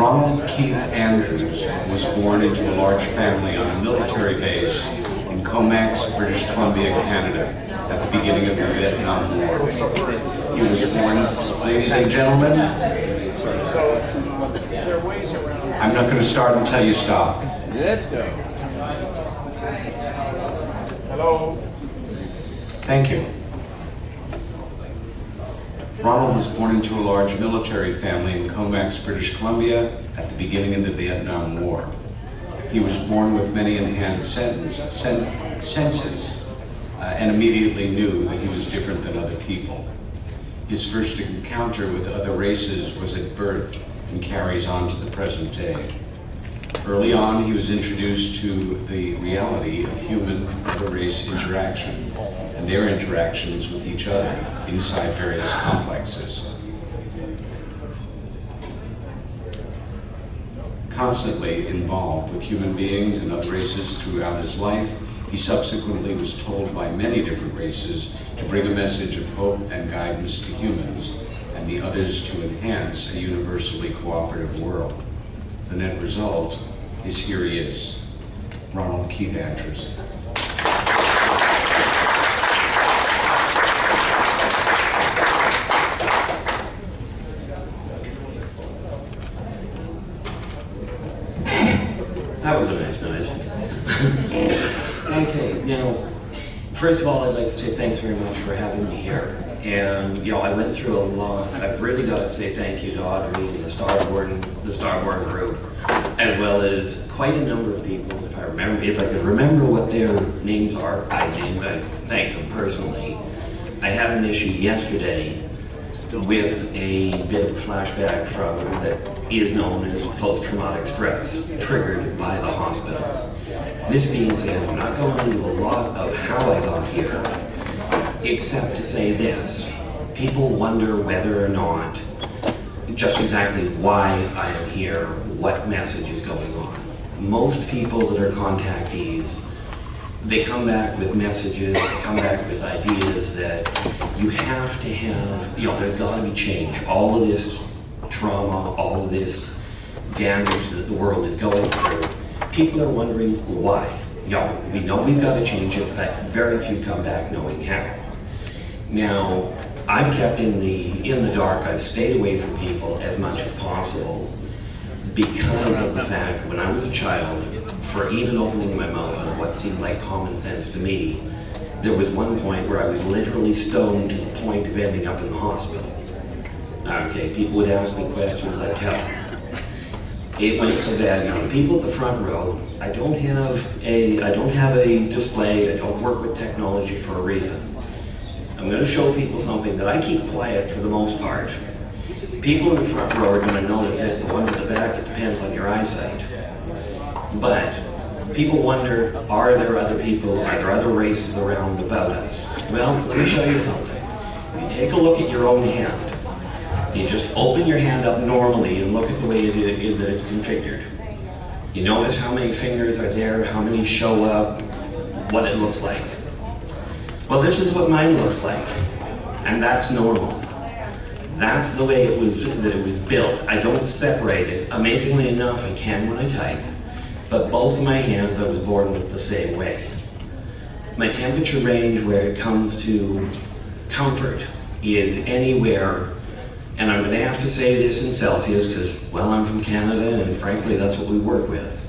Ronald Keith Andrews was born into a large family on a military base in Comox, British Columbia, Canada, at the beginning of the Vietnam War. He was born, ladies and gentlemen, I'm not going to start until you stop. Let's go. Hello. Thank you. Ronald was born into a large military family in Comox, British Columbia, at the beginning of the Vietnam War. He was born with many enhanced senses and immediately knew that he was different than other people. His first encounter with other races was at birth and carries on to the present day. Early on, he was introduced to the reality of human-other race interaction and their interactions with each other inside various complexes. Constantly involved with human beings and other races throughout his life, he subsequently was told by many different races to bring a message of hope and guidance to humans and the others to enhance a universally cooperative world. The net result is here he is, Ronald Keith Andrews. That was a nice noise. Okay, now, first of all, I'd like to say thanks very much for having me here. And, I went through a lot. I've really got to say thank you to Audrey and the Starborn group, as well as quite a number of people. If I could remember what their names are, I'd thank them personally. I had an issue yesterday with a bit of a flashback from that is known as post-traumatic stress, triggered by the hospitals. This being said, I'm not going into a lot of how I got here, except to say this. People wonder whether or not, just exactly why I am here, what message is going on. Most people that are contactees, they come back with messages, they come back with ideas that you have to have, there's got to be change. All of this trauma, all of this damage that the world is going through, people are wondering why. We know we've got to change it, but very few come back knowing how. Now, I've kept in the dark. I've stayed away from people as much as possible because of the fact when I was a child, for even opening my mouth on what seemed like common sense to me, there was one point where I was literally stoned to the point of ending up in the hospital. Okay, people would ask me questions, I'd tell them. It went so bad. Now, the people at the front row, I don't have a display. I don't work with technology for a reason. I'm going to show people something that I keep quiet for the most part. People in the front row are going to notice it. The ones at the back, it depends on your eyesight. But people wonder, are there other people, are there other races around about us? Well, let me show you something. If you take a look at your own hand, you just open your hand up normally and look at the way that it's configured. You notice how many fingers are there, how many show up, what it looks like. Well, this is what mine looks like, and that's normal. That's the way it was built. I don't separate it. Amazingly enough, I can when I type, but both of my hands I was born with the same way. My temperature range where it comes to comfort is anywhere, and I'm going to have to say this in Celsius because, well, I'm from Canada and frankly that's what we work with.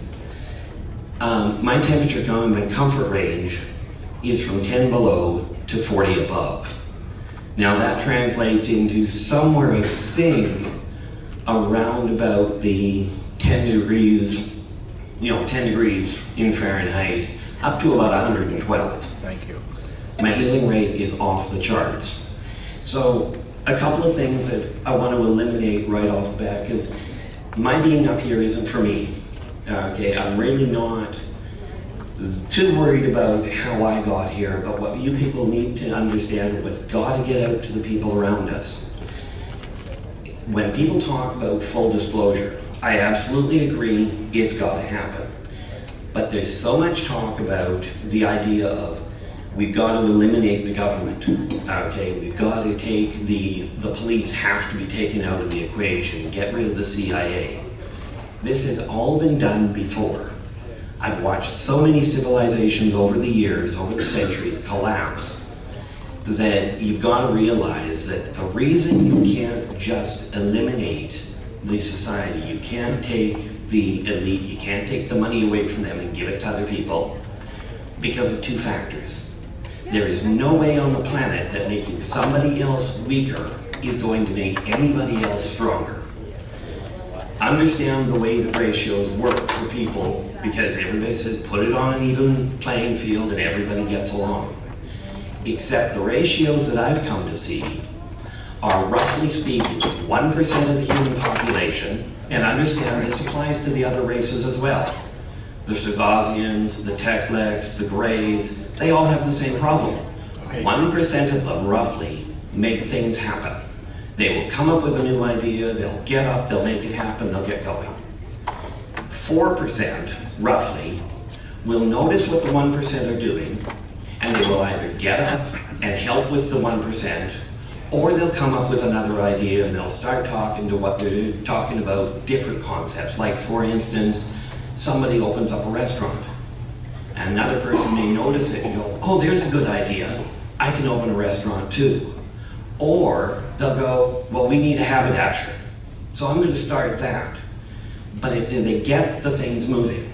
My temperature, my comfort range is from 10 below to 40 above. Now that translates into somewhere, I think, around about the 10 degrees, 10 degrees in Fahrenheit, up to about 112. Thank you. My healing rate is off the charts. So a couple of things that I want to eliminate right off the bat, because my being up here isn't for me. Okay, I'm really not too worried about how I got here, but what you people need to understand, what's got to get out to the people around us. When people talk about full disclosure, I absolutely agree it's got to happen. But there's so much talk about the idea of we've got to eliminate the government. Okay, we've got to take the police have to be taken out of the equation, get rid of the CIA. This has all been done before. I've watched so many civilizations over the years, over the centuries, collapse, that you've got to realize that the reason you can't just eliminate the society, you can't take the elite, you can't take the money away from them and give it to other people, because of two factors. There is no way on the planet that making somebody else weaker is going to make anybody else stronger. Understand the way the ratios work for people, because everybody says put it on an even playing field and everybody gets along. Except the ratios that I've come to see are, roughly speaking, 1% of the human population, and understand this applies to the other races as well. The Circassians, the Tekleks, the Greys, they all have the same problem. 1% of them, roughly, make things happen. They will come up with a new idea, they'll get up, they'll make it happen, they'll get going. 4%, roughly, will notice what the 1% are doing, and they will either get up and help with the 1%, or they'll come up with another idea and they'll start talking to what they're talking about, different concepts. Like, for instance, somebody opens up a restaurant, and another person may notice it and go, oh, there's a good idea, I can open a restaurant too. Or they'll go, well, we need a haberdasher, so I'm going to start that. But they get the things moving.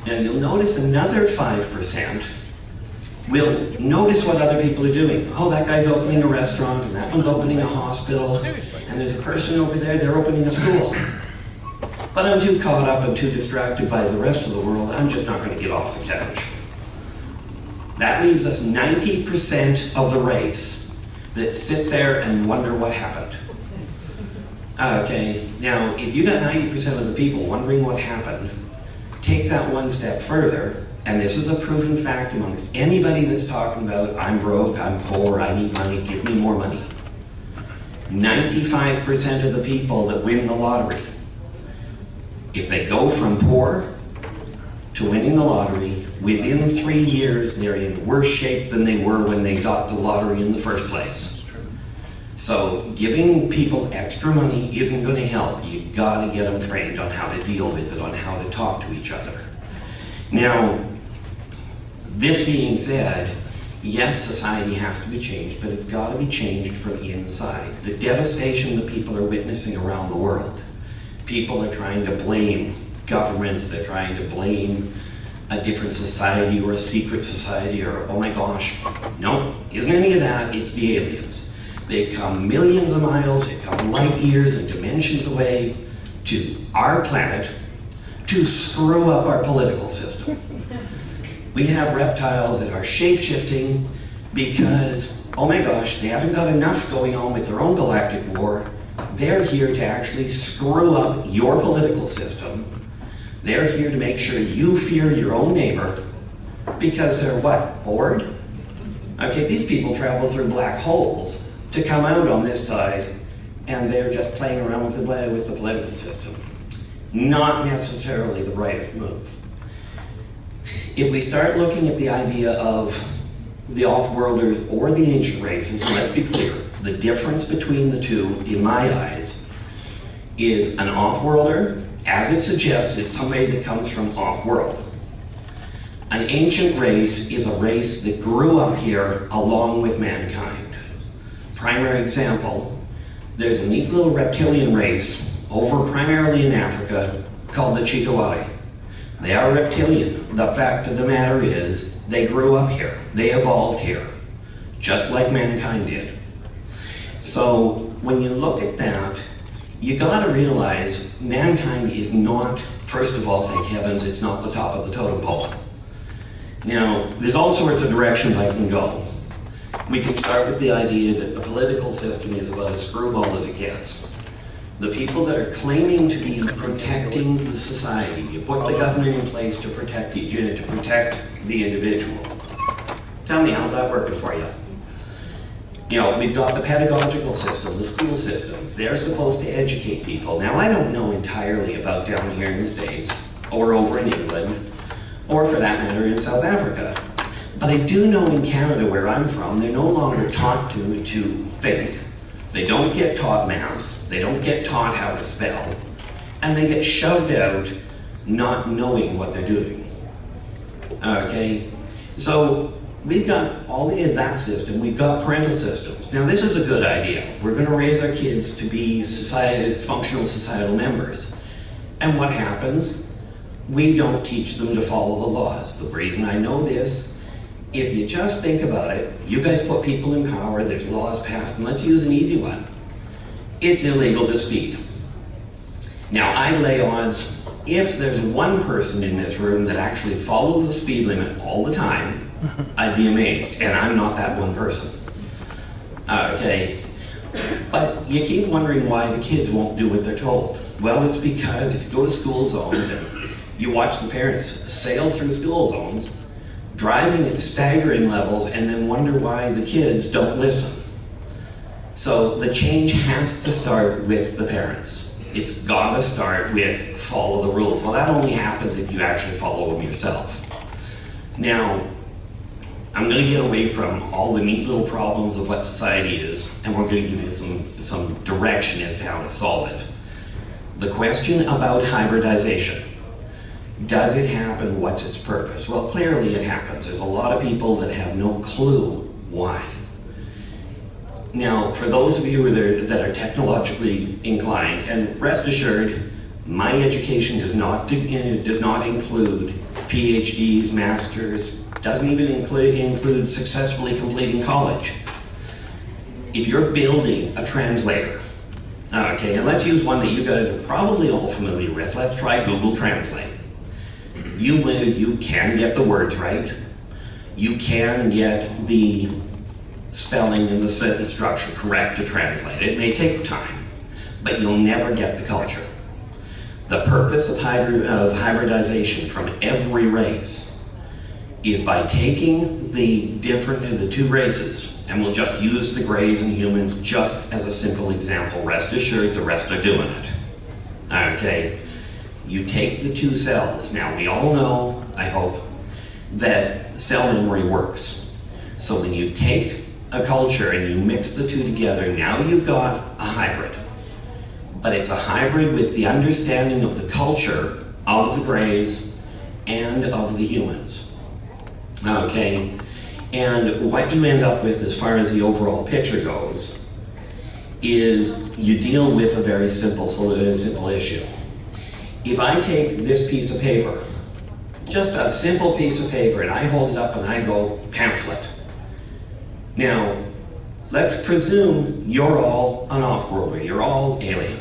Now you'll notice another 5% will notice what other people are doing. Oh, that guy's opening a restaurant, and that one's opening a hospital, and there's a person over there, they're opening a school. But I'm too caught up and too distracted by the rest of the world, I'm just not going to get off the couch. That leaves us 90% of the race that sit there and wonder what happened. Okay, now if you got 90% of the people wondering what happened, take that one step further, and this is a proven fact amongst anybody that's talking about, I'm broke, I'm poor, I need money, give me more money. 95% of the people that win the lottery, if they go from poor to winning the lottery, within 3 years, they're in worse shape than they were when they got the lottery in the first place. So giving people extra money isn't going to help. You got to get them trained on how to deal with it, on how to talk to each other. Now, this being said, yes, society has to be changed, but it's got to be changed from inside. The devastation that people are witnessing around the world, people are trying to blame governments, they're trying to blame a different society or a secret society, or, oh my gosh, no, isn't any of that, it's the aliens. They've come millions of miles, they've come light years and dimensions away to our planet to screw up our political system. We have reptiles that are shape-shifting because, oh my gosh, they haven't got enough going on with their own galactic war. They're here to actually screw up your political system. They're here to make sure you fear your own neighbor because they're what? Bored? Okay, these people travel through black holes to come out on this side, and they're just playing around with the political system. Not necessarily the brightest move. If we start looking at the idea of the Offworlders or the ancient races, and let's be clear, the difference between the two, in my eyes, is an Offworlder, as it suggests, is somebody that comes from off-world. An ancient race is a race that grew up here along with mankind. Primary example, there's a neat little reptilian race over primarily in Africa called the Chitawari. They are reptilian. The fact of the matter is, they grew up here. They evolved here, just like mankind did. So when you look at that, you gotta realize mankind is not, first of all, thank heavens, it's not the top of the totem pole. Now, there's all sorts of directions I can go. We can start with the idea that the political system is about as screwball as it gets. The people that are claiming to be protecting the society, you put the government in place to protect the individual. Tell me, how's that working for you? You know, we've got the pedagogical system, the school systems. They're supposed to educate people. Now, I don't know entirely about down here in the States, or over in England, or for that matter in South Africa. But I do know in Canada, where I'm from, they're no longer taught to think. They don't get taught math. They don't get taught how to spell. and they get shoved out not knowing what they're doing. Okay, so we've got all that system, we've got parental systems. Now this is a good idea. We're going to raise our kids to be functional societal members. And what happens? We don't teach them to follow the laws. The reason I know this, if you just think about it, you guys put people in power, there's laws passed, and let's use an easy one. It's illegal to speed. Now I'd lay odds, if there's one person in this room that actually follows the speed limit all the time, I'd be amazed, and I'm not that one person. Okay, but you keep wondering why the kids won't do what they're told. Well, it's because if you go to school zones and you watch the parents sail through school zones, driving at staggering levels, and then wonder why the kids don't listen. So the change has to start with the parents. It's gotta start with follow the rules. Well, that only happens if you actually follow them yourself. Now, I'm gonna get away from all the neat little problems of what society is, and we're gonna give you some direction as to how to solve it. The question about hybridization. Does it happen? What's its purpose? Well, clearly it happens. There's a lot of people that have no clue why. Now, for those of you that are technologically inclined, and rest assured, my education does not include PhDs, masters, doesn't even include successfully completing college. If you're building a translator, okay, and let's use one that you guys are probably all familiar with. Let's try Google Translate. You can get the words right. You can get the spelling and the sentence structure correct to translate. It may take time, but you'll never get the culture. The purpose of hybridization from every race is by taking the two races, and we'll just use the greys and humans just as a simple example. Rest assured, the rest are doing it. Okay, you take the two cells. Now, we all know, I hope, that cell memory works. So when you take a culture and you mix the two together, now you've got a hybrid. But it's a hybrid with the understanding of the culture of the greys and of the humans. Okay, and what you end up with as far as the overall picture goes is you deal with a very simple issue. If I take this piece of paper, just a simple piece of paper, and I hold it up and I go pamphlet. Now, let's presume you're all an off-worlder, you're all alien.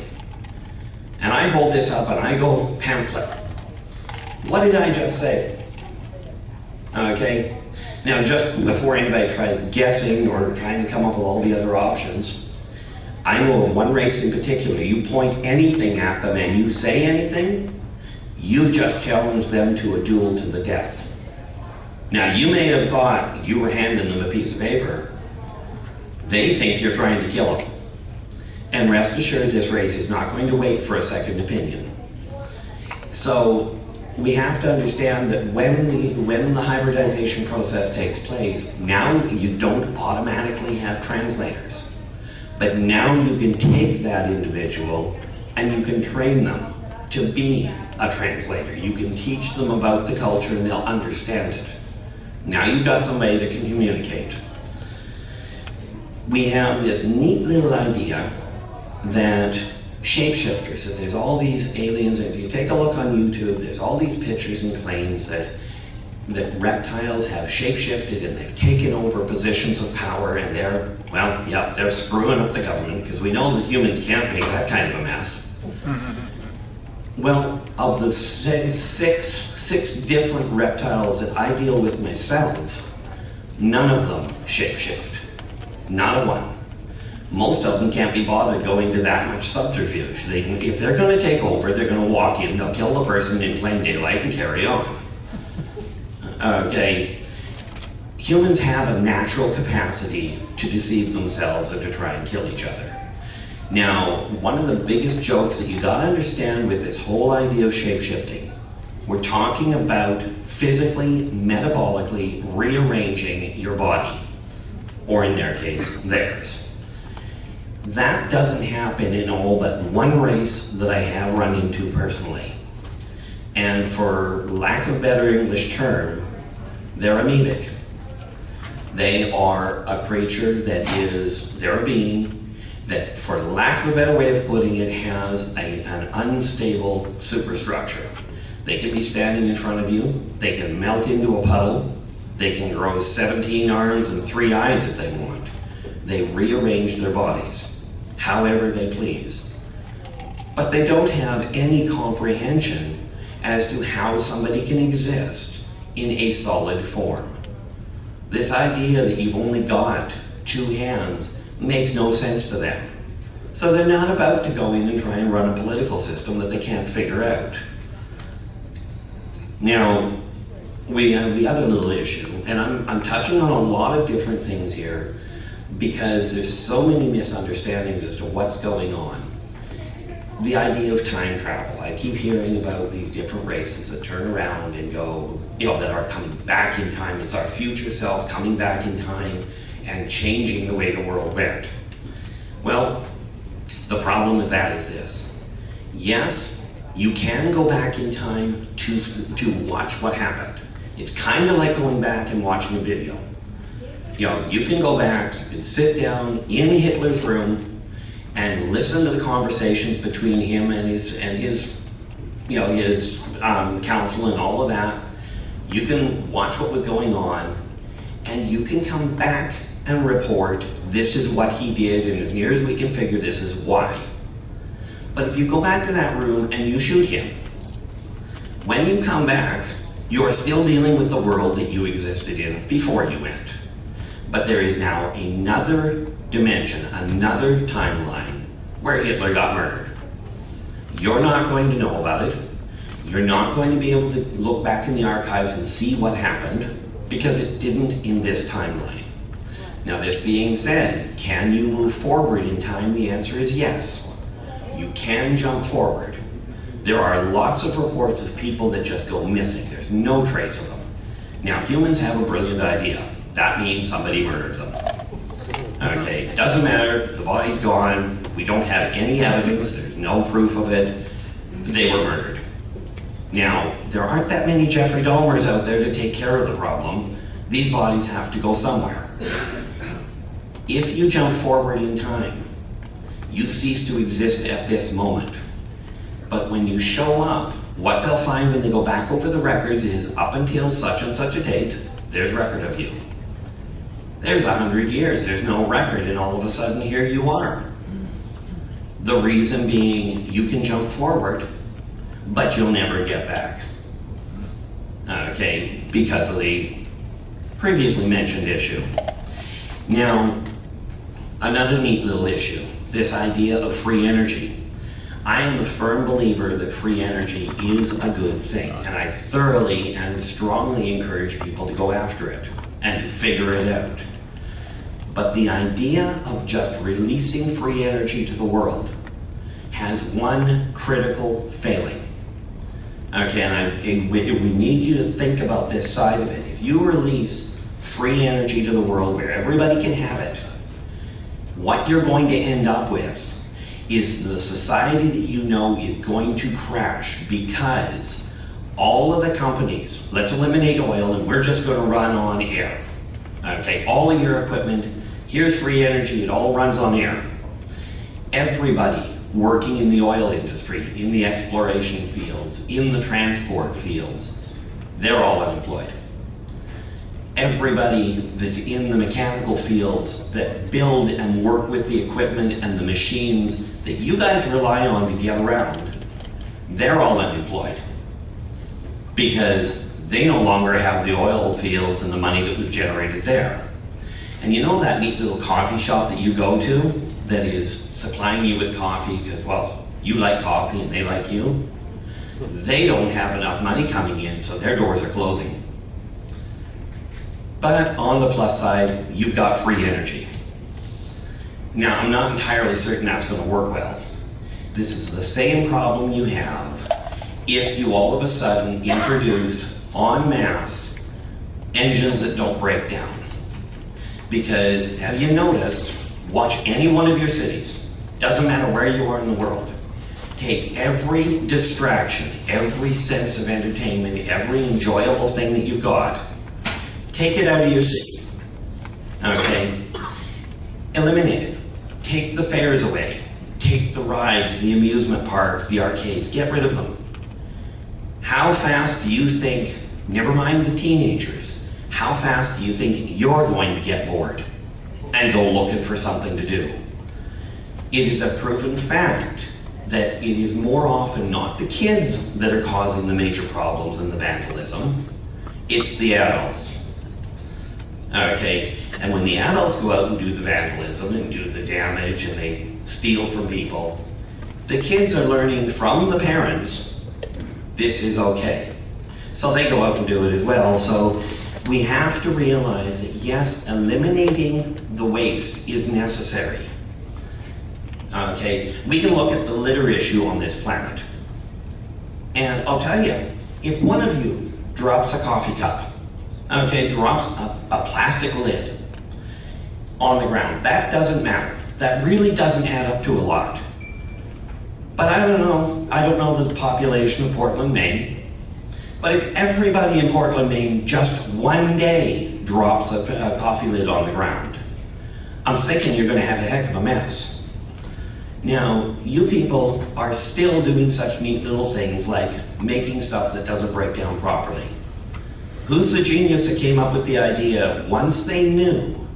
And I hold this up and I go pamphlet. What did I just say? Okay, now just before anybody tries guessing or trying to come up with all the other options, I know of one race in particular. You point anything at them and you say anything, you've just challenged them to a duel to the death. Now, you may have thought you were handing them a piece of paper. They think you're trying to kill them. And rest assured, this race is not going to wait for a second opinion. So, we have to understand that when the hybridization process takes place, now you don't automatically have translators. But now you can take that individual and you can train them to be a translator. You can teach them about the culture and they'll understand it. Now you've got somebody that can communicate. We have this neat little idea that shapeshifters, that there's all these aliens, and if you take a look on YouTube, there's all these pictures and claims that reptiles have shapeshifted and they've taken over positions of power and they're screwing up the government because we know that humans can't make that kind of a mess. Well, of the six different reptiles that I deal with myself, none of them shapeshift. Not a one. Most of them can't be bothered going to that much subterfuge. If they're going to take over, they're going to walk in, they'll kill the person in plain daylight and carry on. Okay, humans have a natural capacity to deceive themselves and to try and kill each other. Now, one of the biggest jokes that you gotta understand with this whole idea of shapeshifting, we're talking about physically, metabolically rearranging your body, or in their case, theirs. That doesn't happen in all but one race that I have run into personally. And for lack of a better English term, they're amoebic. They are a creature they're a being that, for lack of a better way of putting it, has an unstable superstructure. They can be standing in front of you, they can melt into a puddle, they can grow 17 arms and 3 eyes if they want. They rearrange their bodies however they please. But they don't have any comprehension as to how somebody can exist in a solid form. This idea that you've only got 2 hands makes no sense to them. So they're not about to go in and try and run a political system that they can't figure out. Now, we have the other little issue, and I'm touching on a lot of different things here because there's so many misunderstandings as to what's going on. The idea of time travel. I keep hearing about these different races that turn around and go, that are coming back in time. It's our future self coming back in time and changing the way the world went. Well, the problem with that is this. Yes, you can go back in time to watch what happened. It's kind of like going back and watching a video. You can go back, you can sit down in Hitler's room and listen to the conversations between him and his council and all of that. You can watch what was going on, and you can come back and report, this is what he did, and as near as we can figure, this is why. But if you go back to that room and you shoot him, when you come back, you are still dealing with the world that you existed in before you went. But there is now another dimension, another timeline where Hitler got murdered. You're not going to know about it. You're not going to be able to look back in the archives and see what happened because it didn't in this timeline. Now, this being said, can you move forward in time? The answer is yes. You can jump forward. There are lots of reports of people that just go missing. There's no trace of them. Now, humans have a brilliant idea. That means somebody murdered them. Okay, it doesn't matter. The body's gone. We don't have any evidence. There's no proof of it. They were murdered. Now, there aren't that many Jeffrey Dahmers out there to take care of the problem. These bodies have to go somewhere. If you jump forward in time, you cease to exist at this moment. But when you show up, what they'll find when they go back over the records is up until such and such a date, there's record of you. There's 100 years, there's no record, and all of a sudden here you are. The reason being you can jump forward, but you'll never get back. Okay, because of the previously mentioned issue. Now, another neat little issue, this idea of free energy. I am a firm believer that free energy is a good thing, and I thoroughly and strongly encourage people to go after it and to figure it out. But the idea of just releasing free energy to the world has one critical failing. Okay, and we need you to think about this side of it. If you release free energy to the world where everybody can have it, what you're going to end up with is the society that you know is going to crash because all of the companies, let's eliminate oil and we're just going to run on air. Okay, all of your equipment, here's free energy, it all runs on air. Everybody working in the oil industry, in the exploration fields, in the transport fields, they're all unemployed. Everybody that's in the mechanical fields that build and work with the equipment and the machines that you guys rely on to get around, they're all unemployed because they no longer have the oil fields and the money that was generated there. And you know that neat little coffee shop that you go to that is supplying you with coffee because, well, you like coffee and they like you? They don't have enough money coming in, so their doors are closing. But on the plus side, you've got free energy. Now, I'm not entirely certain that's going to work well. This is the same problem you have if you all of a sudden introduce en masse engines that don't break down. Because have you noticed Watch any one of your cities, doesn't matter where you are in the world. Take every distraction, every sense of entertainment, every enjoyable thing that you've got, take it out of your city, okay? Eliminate it. Take the fairs away. Take the rides, the amusement parks, the arcades, get rid of them. How fast do you think, never mind the teenagers, how fast do you think you're going to get bored and go looking for something to do? It is a proven fact that it is more often not the kids that are causing the major problems and the vandalism, it's the adults. Okay, and when the adults go out and do the vandalism and do the damage and they steal from people, the kids are learning from the parents, this is okay. So they go out and do it as well. So we have to realize that yes, eliminating the waste is necessary. Okay, we can look at the litter issue on this planet. And I'll tell you, if one of you drops a coffee cup, okay, drops a plastic lid on the ground, that doesn't matter. That really doesn't add up to a lot. But I don't know the population of Portland, Maine. But if everybody in Portland, Maine, just one day drops a coffee lid on the ground, I'm thinking you're going to have a heck of a mess. Now, you people are still doing such neat little things like making stuff that doesn't break down properly. Who's the genius that came up with the idea, once they knew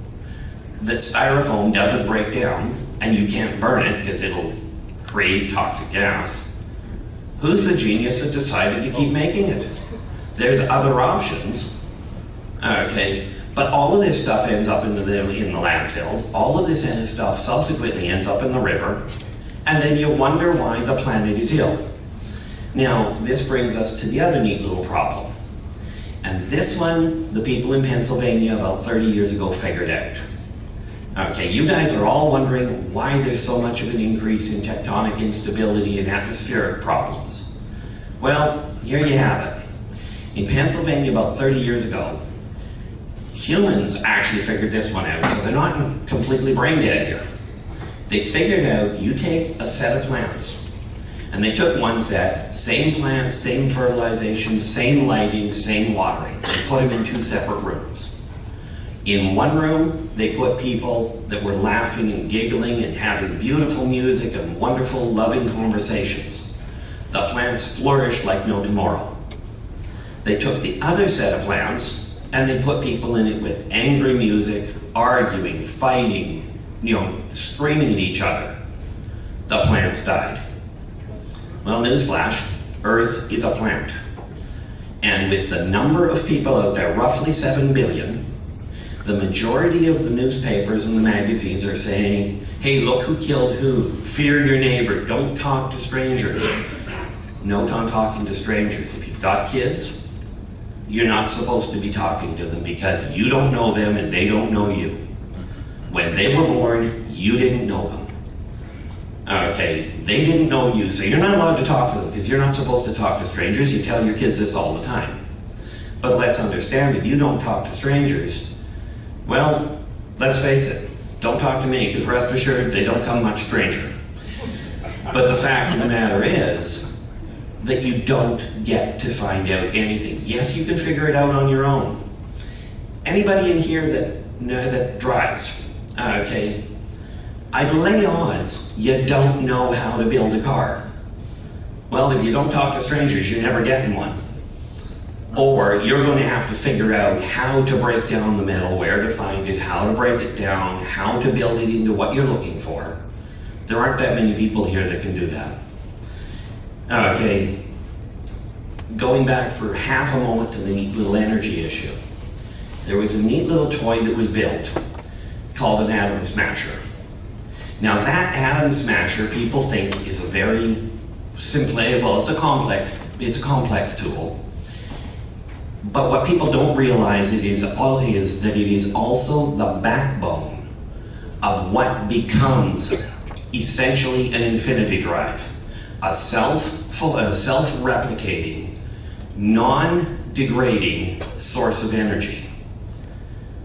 that styrofoam doesn't break down and you can't burn it because it'll create toxic gas, who's the genius that decided to keep making it? There's other options, okay, but all of this stuff ends up in the landfills, all of this stuff subsequently ends up in the river, and then you wonder why the planet is ill. Now, this brings us to the other neat little problem. And this one, the people in Pennsylvania about 30 years ago figured out. Okay, you guys are all wondering why there's so much of an increase in tectonic instability and atmospheric problems. Well, here you have it. In Pennsylvania about 30 years ago, humans actually figured this one out, so they're not completely brain dead here. They figured out you take a set of plants, and they took one set, same plants, same fertilization, same lighting, same watering. They put them in two separate rooms. In one room, they put people that were laughing and giggling and having beautiful music and wonderful, loving conversations. The plants flourished like no tomorrow. They took the other set of plants and they put people in it with angry music, arguing, fighting, screaming at each other. The plants died. Well, newsflash, Earth is a plant. And with the number of people out there, roughly 7 billion, the majority of the newspapers and the magazines are saying, hey, look who killed who, fear your neighbor, don't talk to strangers. Note on talking to strangers. If you've got kids, you're not supposed to be talking to them because you don't know them and they don't know you. When they were born, you didn't know them. Okay, they didn't know you, so you're not allowed to talk to them because you're not supposed to talk to strangers. You tell your kids this all the time. But let's understand, if you don't talk to strangers, well, let's face it, don't talk to me because rest assured they don't come much stranger. But the fact of the matter is that you don't get to find out anything. Yes, you can figure it out on your own. Anybody in here that drives, okay, I'd lay odds you don't know how to build a car. Well, if you don't talk to strangers, you're never getting one. Or you're going to have to figure out how to break down the metal, where to find it, how to break it down, how to build it into what you're looking for. There aren't that many people here that can do that. Okay, going back for half a moment to the neat little energy issue. There was a neat little toy that was built called an atom smasher. Now that atom smasher, people think is a very simple, well, it's a complex tool. But what people don't realize is that it is also the backbone of what becomes essentially an infinity drive, a self-replicating, non-degrading source of energy.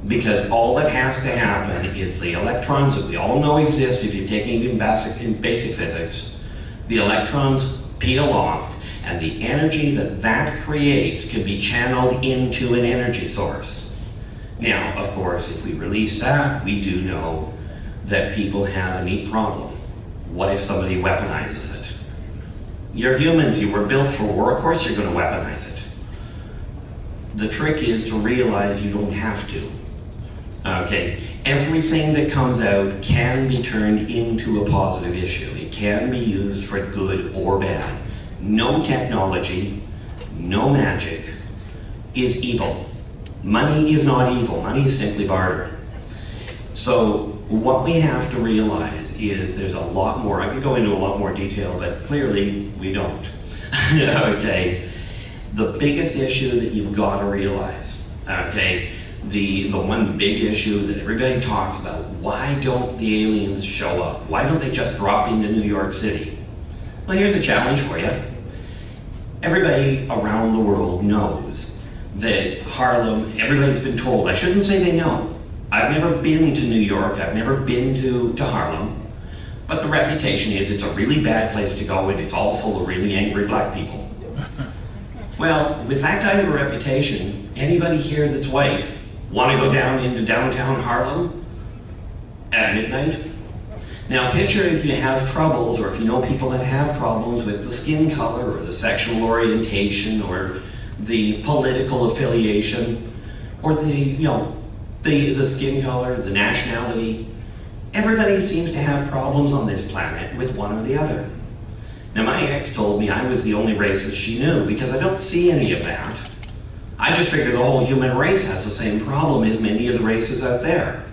Because all that has to happen is the electrons that we all know exist, if you're taking it in basic physics, the electrons peel off, and the energy that that creates can be channeled into an energy source. Now, of course, if we release that, we do know that people have a neat problem. What if somebody weaponizes it? You're humans, you were built for war, of course you're going to weaponize it. The trick is to realize you don't have to. Okay, everything that comes out can be turned into a positive issue. It can be used for good or bad. No technology, no magic is evil. Money is not evil. Money is simply barter. So what we have to realize is there's a lot more. I could go into a lot more detail, but clearly we don't. Okay, the biggest issue that you've got to realize, okay, the one big issue that everybody talks about, why don't the aliens show up? Why don't they just drop into New York City? Well, here's a challenge for you. Everybody around the world knows that Harlem, everybody's been told, I shouldn't say they know. I've never been to New York, I've never been to Harlem, but the reputation is it's a really bad place to go and it's all full of really angry black people. Well, with that kind of a reputation, anybody here that's white want to go down into downtown Harlem at midnight? Now picture if you have troubles, or if you know people that have problems with the skin color or the sexual orientation or the political affiliation or the skin color, the nationality. Everybody seems to have problems on this planet with one or the other. Now my ex told me I was the only race that she knew because I don't see any of that. I just figured the whole human race has the same problem as many of the races out there.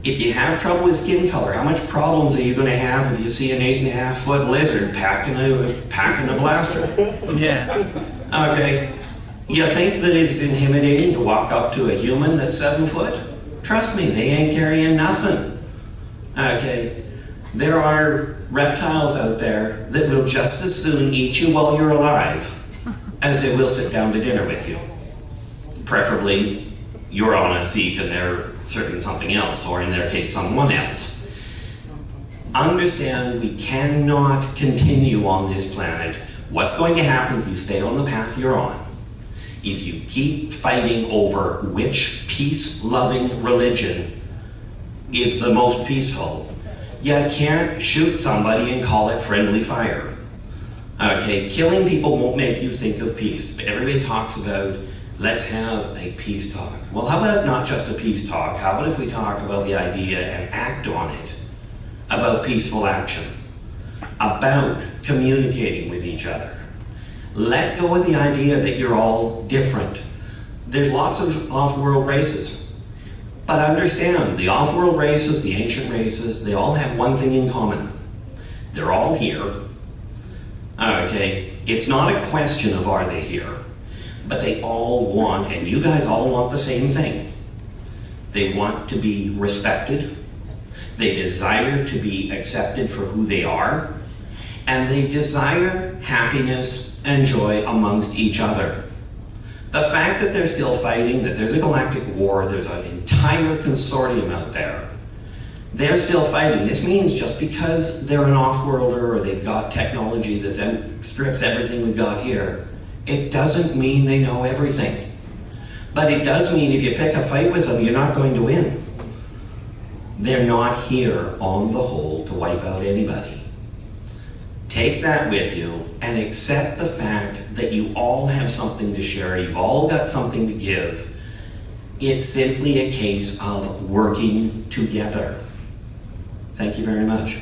If you have trouble with skin color, how much problems are you going to have if you see an 8.5-foot lizard packing a blaster? Yeah. Okay, you think that it's intimidating to walk up to a human that's 7 foot? Trust me, they ain't carrying nothing. Okay, there are reptiles out there that will just as soon eat you while you're alive as they will sit down to dinner with you. Preferably, you're on a seat and they're serving something else, or in their case, someone else. Understand we cannot continue on this planet. What's going to happen if you stay on the path you're on? If you keep fighting over which peace-loving religion is the most peaceful, you can't shoot somebody and call it friendly fire. Okay, killing people won't make you think of peace. Everybody talks about, let's have a peace talk. Well, how about not just a peace talk? How about if we talk about the idea and act on it? About peaceful action. About communicating with each other. Let go of the idea that you're all different. There's lots of off-world races. But understand, the off-world races, the ancient races, they all have one thing in common. They're all here. Okay, it's not a question of are they here, but they all want, and you guys all want the same thing. They want to be respected. They desire to be accepted for who they are. And they desire happiness and joy amongst each other. The fact that they're still fighting, that there's a galactic war, there's an entire consortium out there, they're still fighting. This means just because they're an off-worlder or they've got technology that then strips everything we've got here, it doesn't mean they know everything. But it does mean if you pick a fight with them, you're not going to win. They're not here on the whole to wipe out anybody. Take that with you and accept the fact that you all have something to share. You've all got something to give. It's simply a case of working together. Thank you very much.